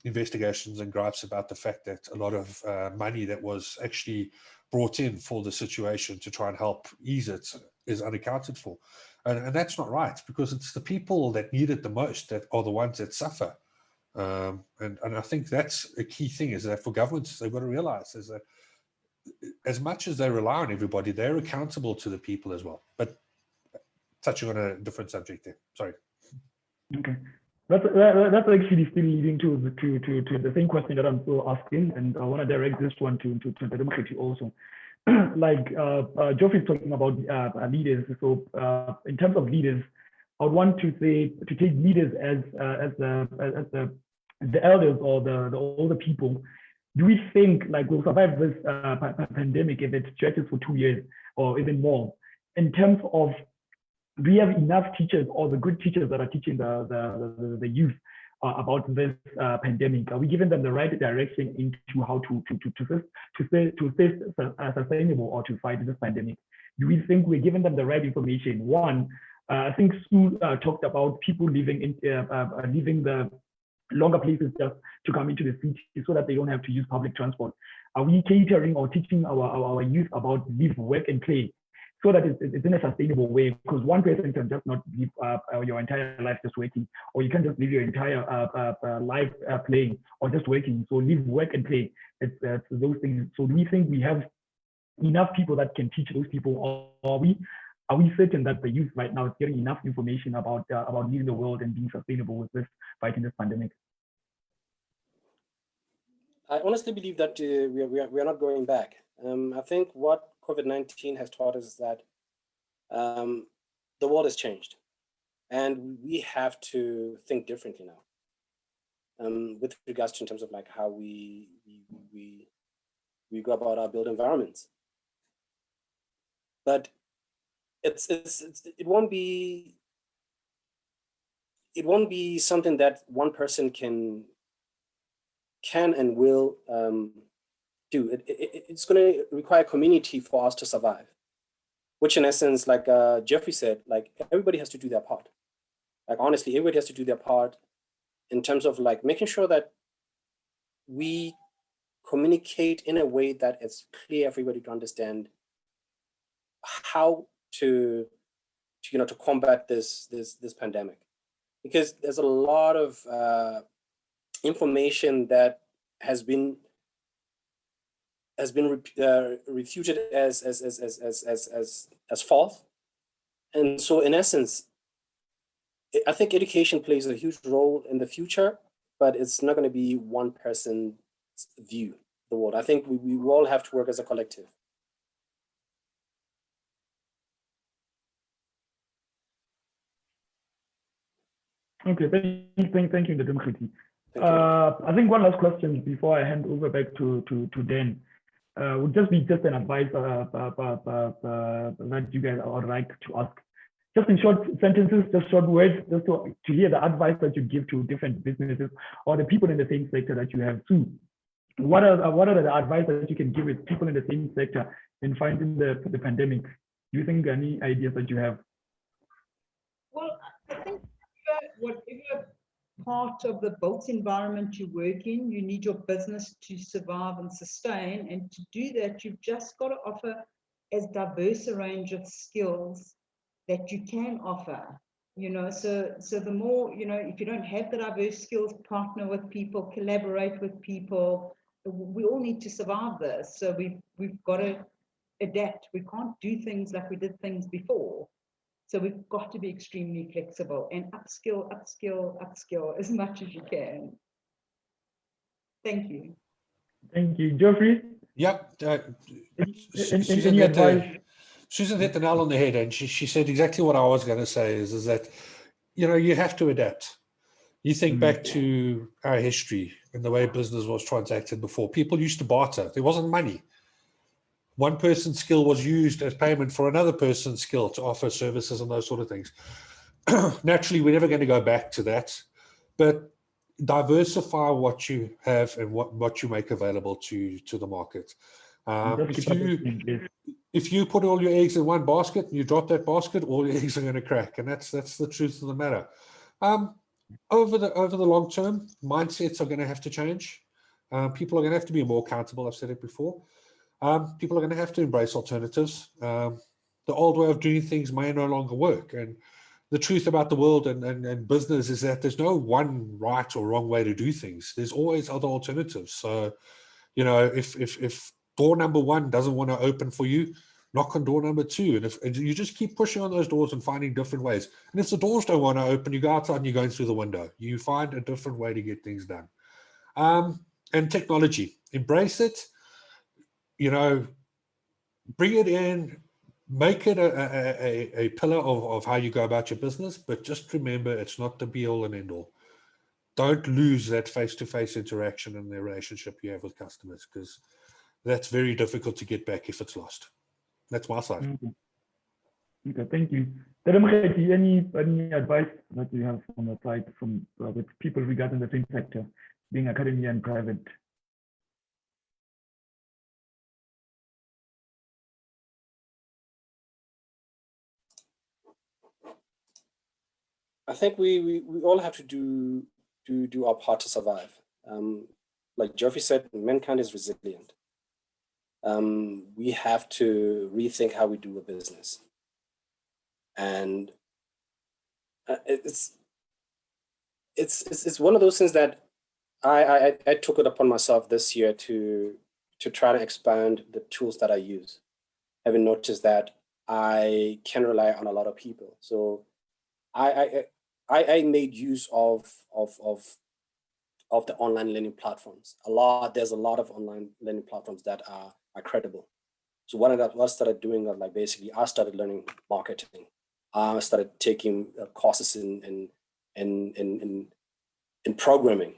investigations and gripes about the fact that a lot of money that was actually brought in for the situation to try and help ease it is unaccounted for, and that's not right, because it's the people that need it the most that are the ones that suffer. And I think that's a key thing, is that for governments, they've got to realize is that as much as they rely on everybody, they're accountable to the people as well. But touching on a different subject there. Sorry. Okay, that's actually still leading to the same question that I'm still asking, and I want to direct this one to Mokgethi also. Like Geoffrey's talking about leaders. So in terms of leaders, I would want to say to take leaders as the elders or the older people. Do we think like we'll survive this pandemic if it stretches for 2 years or even more? In terms of, do we have enough teachers, or the good teachers that are teaching the youth about this pandemic? Are we giving them the right direction into how to stay sustainable or to fight this pandemic? Do we think we're giving them the right information? One, I think Sue talked about people leaving the longer places just to come into the city so that they don't have to use public transport. Are we catering or teaching our youth about live, work, and play, so that it's in a sustainable way? Because one person can just not live your entire life just working, or you can just live your entire life playing or just working. So live, work, and play. It's those things. So do we think we have enough people that can teach those people, or are we certain that the youth right now is getting enough information about living the world and being sustainable with this, fighting this pandemic? I honestly believe that we are not going back. I think what COVID-19 has taught us is that the world has changed, and we have to think differently now. With regards to in terms of like how we go about our built environments, but it won't be something that one person can and will do. It's going to require community for us to survive, which in essence, like Geoffrey said, like everybody has to do their part. Like honestly, everybody has to do their part in terms of like making sure that we communicate in a way that it's clear for everybody to understand how to combat this pandemic, because there's a lot of information that has been refuted as false, and so in essence, I think education plays a huge role in the future, but it's not going to be one person's view of the world. I think we all have to work as a collective. Okay, thank you, Ndadum Khiti. Thank you. I think one last question before I hand over back to Dan would just be an advice that you guys would like to ask. Just in short sentences, just short words, just to hear the advice that you give to different businesses or the people in the same sector that you have too. What are the advice that you can give with people in the same sector in fighting the pandemic? Do you think any ideas that you have? Well, I think whatever part of the built environment you work in, you need your business to survive and sustain. And to do that, you've just got to offer as diverse a range of skills that you can offer. So the more, if you don't have the diverse skills, partner with people, collaborate with people. We all need to survive this. So we've got to adapt. We can't do things like we did things before. So we've got to be extremely flexible and upskill as much as you can. Thank you. Thank you. Geoffrey? Yep. Any advice? Susan hit the nail on the head, and she said exactly what I was going to say is that, you have to adapt. You think back to our history and the way business was transacted before. People used to barter. There wasn't money. One person's skill was used as payment for another person's skill to offer services and those sort of things. Naturally, we're never going to go back to that, but diversify what you have and what you make available to the market. If you put all your eggs in one basket and you drop that basket, all your eggs are going to crack, and that's the truth of the matter. Over the long term, mindsets are going to have to change. People are going to have to be more accountable. I've said it before. People are going to have to embrace alternatives. The old way of doing things may no longer work. And the truth about the world and business is that there's no one right or wrong way to do things. There's always other alternatives. So, if door number 1 doesn't want to open for you, knock on door number 2. And you just keep pushing on those doors and finding different ways. And if the doors don't want to open, you go outside and you're going through the window. You find a different way to get things done. And technology, embrace it. Bring it in, make it a pillar of how you go about your business, but just remember, it's not the be all and end all. Don't lose that face-to-face interaction and the relationship you have with customers, because that's very difficult to get back if it's lost. That's my side. Okay, thank you. Any advice that you have from the side from with people regarding the same sector, being academia and private? I think we all have to do our part to survive. Like Geoffrey said, mankind is resilient. We have to rethink how we do a business, and it's one of those things that I took it upon myself this year to try to expand the tools that I use, having noticed that I can rely on a lot of people. So I made use of the online learning platforms. There's a lot of online learning platforms that are credible. So what I started doing was basically I started learning marketing. I started taking courses in programming,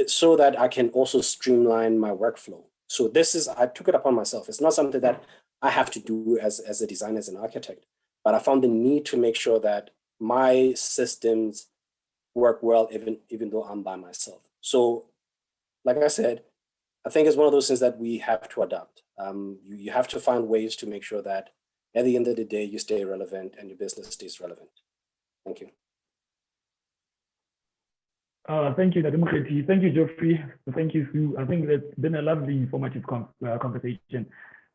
so that I can also streamline my workflow. So I took it upon myself. It's not something that I have to do as a designer, as an architect, but I found the need to make sure that my systems work well, even though I'm by myself. So, like I said, I think it's one of those things that we have to adapt. You have to find ways to make sure that at the end of the day, you stay relevant and your business stays relevant. Thank you. Thank you, Ndadum Khiti. Thank you, Geoffrey. Thank you, Sue. I think it's been a lovely, informative conversation.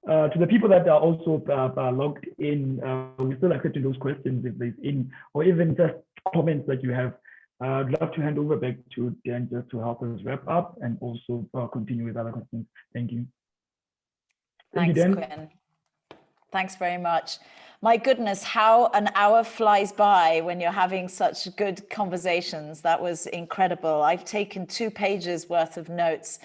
To the people that are also logged in, we're still accepting those questions if there's any, or even just comments that you have. I'd love to hand over back to Dan just to help us wrap up and also continue with other questions. Thank you. Thanks, Dan. Quinn. Thanks very much. My goodness, how an hour flies by when you're having such good conversations. That was incredible. I've taken 2 pages worth of notes.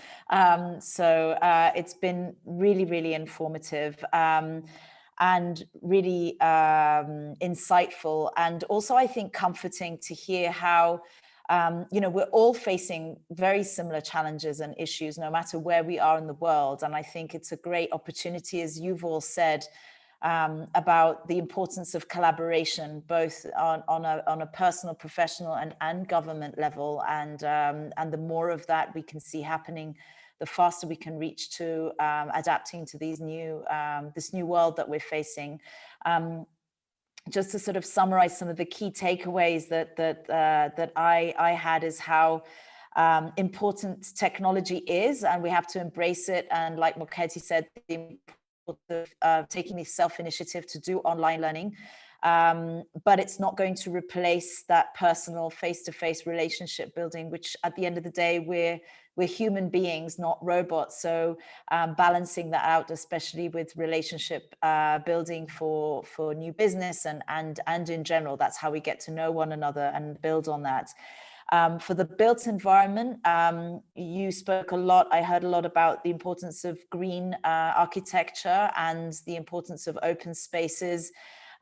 So it's been really, really informative and really insightful. And also, I think, comforting to hear how we're all facing very similar challenges and issues, no matter where we are in the world. And I think it's a great opportunity, as you've all said, about the importance of collaboration, both on a personal, professional, and government level. And the more of that we can see happening, the faster we can reach to adapting to these this new world that we're facing. Just to sort of summarize some of the key takeaways that I had is how important technology is, and we have to embrace it. And like Moketi said, the importance of taking the self-initiative to do online learning, but it's not going to replace that personal face-to-face relationship building, which at the end of the day, we're human beings, not robots. So balancing that out, especially with relationship building for new business and in general, that's how we get to know one another and build on that. For the built environment, you spoke a lot. I heard a lot about the importance of green architecture and the importance of open spaces,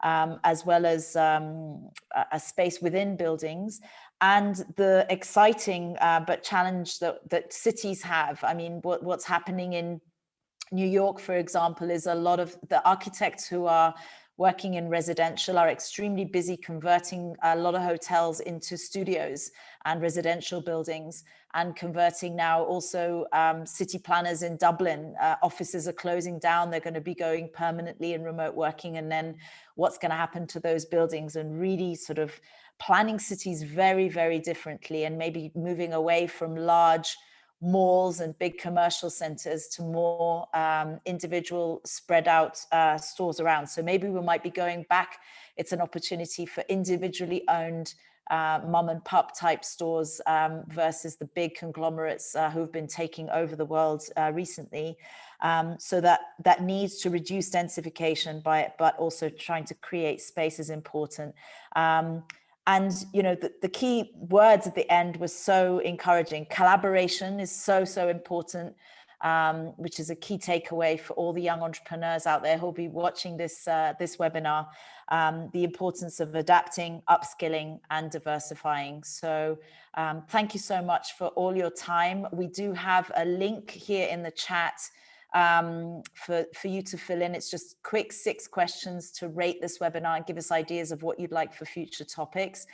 as well as a space within buildings, and the exciting but challenge that cities have. I mean, what's happening in New York, for example, is a lot of the architects who are working in residential are extremely busy converting a lot of hotels into studios and residential buildings, and converting now also city planners in Dublin. Offices are closing down. They're going to be going permanently in remote working. And then what's going to happen to those buildings, and really sort of planning cities very, very differently, and maybe moving away from large malls and big commercial centers to more individual spread out stores around. So maybe we might be going back. It's an opportunity for individually owned mom and pop type stores versus the big conglomerates who've been taking over the world recently. So that needs to reduce densification but also trying to create space is important. And the key words at the end were so encouraging. Collaboration is so important, which is a key takeaway for all the young entrepreneurs out there who'll be watching this webinar. The importance of adapting, upskilling, and diversifying. So thank you so much for all your time. We do have a link here in the chat for you to fill in. It's just quick 6 questions to rate this webinar and give us ideas of what you'd like for future topics.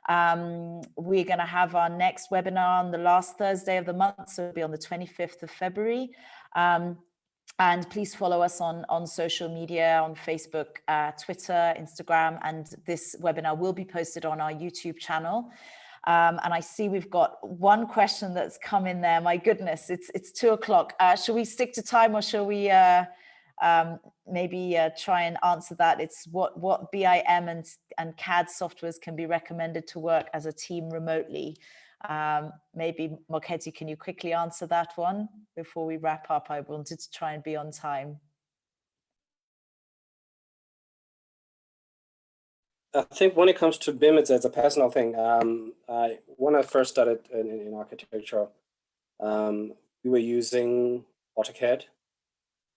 We're going to have our next webinar on the last Thursday of the month, so it'll be on the 25th of February. And please follow us on social media, on Facebook, Twitter, Instagram, and this webinar will be posted on our YouTube channel. And I see we've got one question that's come in there. My goodness, it's 2 o'clock. Shall we stick to time, or shall we maybe try and answer that? It's what BIM and CAD softwares can be recommended to work as a team remotely. Maybe Moketi, can you quickly answer that one before we wrap up? I wanted to try and be on time. I think when it comes to BIM, it's a personal thing. When I first started in architecture, we were using AutoCAD.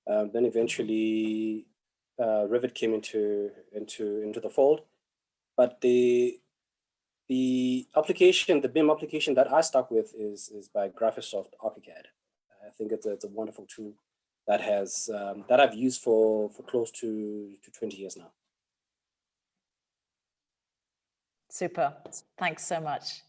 Then eventually, Revit came into the fold. But the application, the BIM application that I stuck with is by Graphisoft AutoCAD. I think it's a wonderful tool that has that I've used for close to 20 years now. Super. Thanks so much.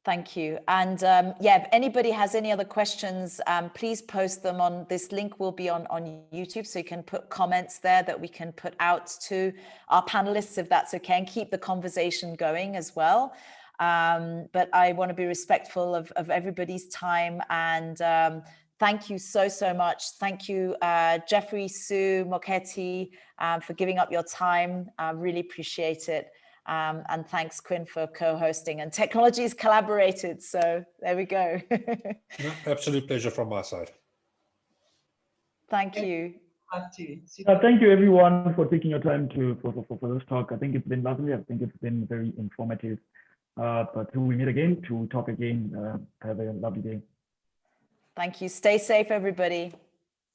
Thank you. And yeah, if anybody has any other questions, please post them on this link. Will be on YouTube, so you can put comments there that we can put out to our panelists, if that's okay, and keep the conversation going as well. But I want to be respectful of everybody's time, and thank you so much. Thank you, Jeffrey, Sue, Moketi, for giving up your time. I really appreciate it. And thanks, Quinn, for co-hosting. And technology is collaborated, so there we go. Absolute pleasure from my side. Thank you. Back to you. Thank you everyone for taking your time for this talk. I think it's been lovely. I think it's been very informative. But till we meet again to talk again, have a lovely day. Thank you. Stay safe, everybody.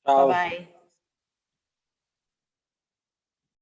Ciao. Bye-bye.